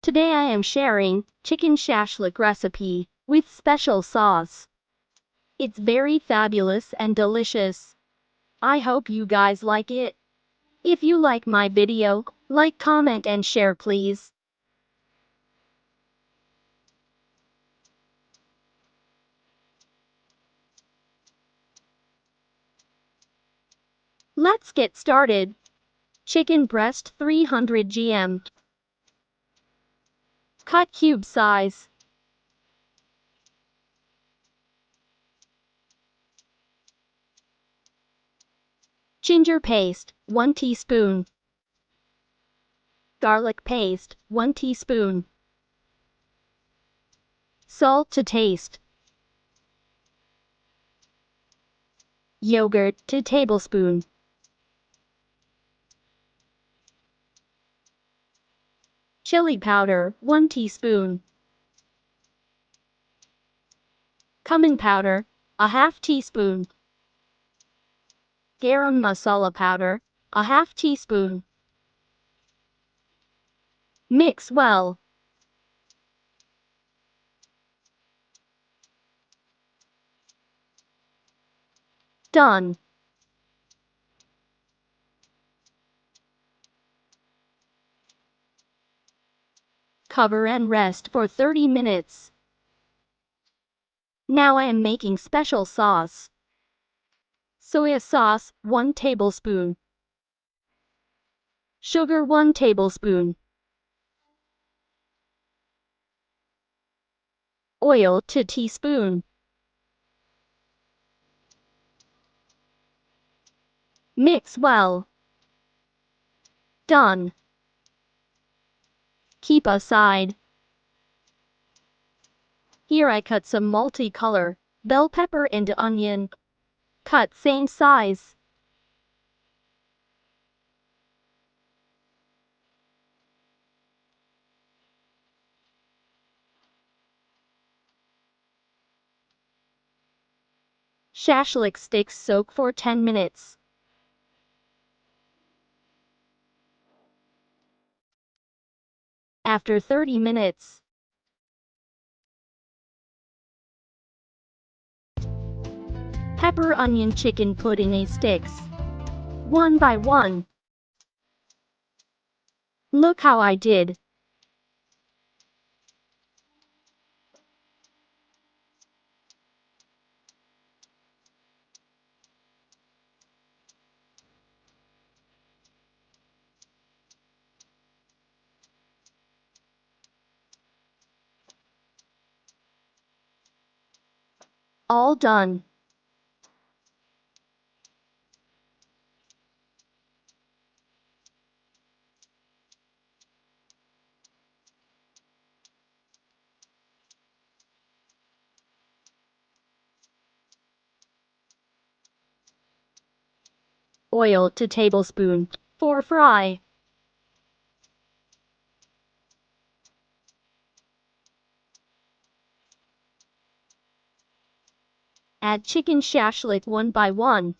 Today I am sharing chicken shashlik recipe with special sauce. It's very fabulous and delicious. I hope you guys like it. If you like my video, like, comment and share please. Let's get started. Chicken breast 300 gm. Cut cube size. Ginger paste, 1 teaspoon. Garlic paste, 1 teaspoon. Salt to taste. Yogurt 2 tablespoon. Chili powder 1 teaspoon. Cumin powder, a half teaspoon. Garam masala powder, a half teaspoon. Mix well. Done. Cover and rest for 30 minutes. Now I am making special sauce. Soya sauce, 1 tablespoon. Sugar, 1 tablespoon. Oil, 2 teaspoon. Mix well. Done. Keep aside. Here I cut some multicolor bell pepper and onion. Cut same size. Shashlik sticks soak for 10 minutes. After 30 minutes, pepper onion chicken put in a sticks. One by one. Look how I did. All done. Oil 2 tablespoon. For fry. Add chicken shashlik one by one.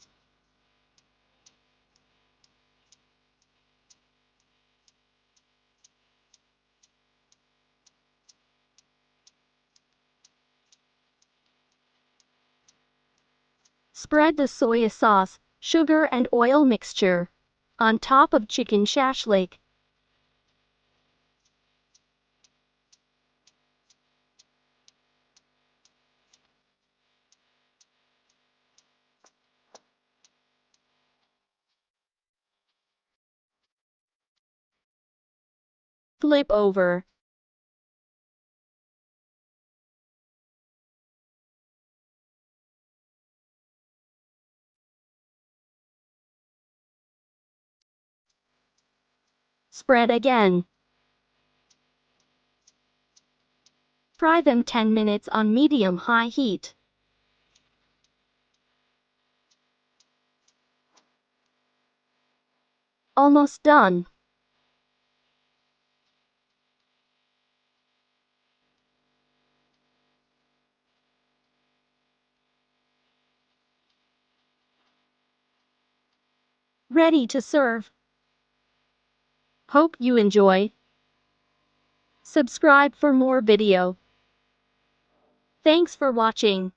Spread the soya sauce, sugar and oil mixture on top of chicken shashlik. Flip over. Spread again. Fry them 10 minutes on medium-high heat. Almost done. Ready to serve. Hope you enjoy. Subscribe for more video. Thanks for watching.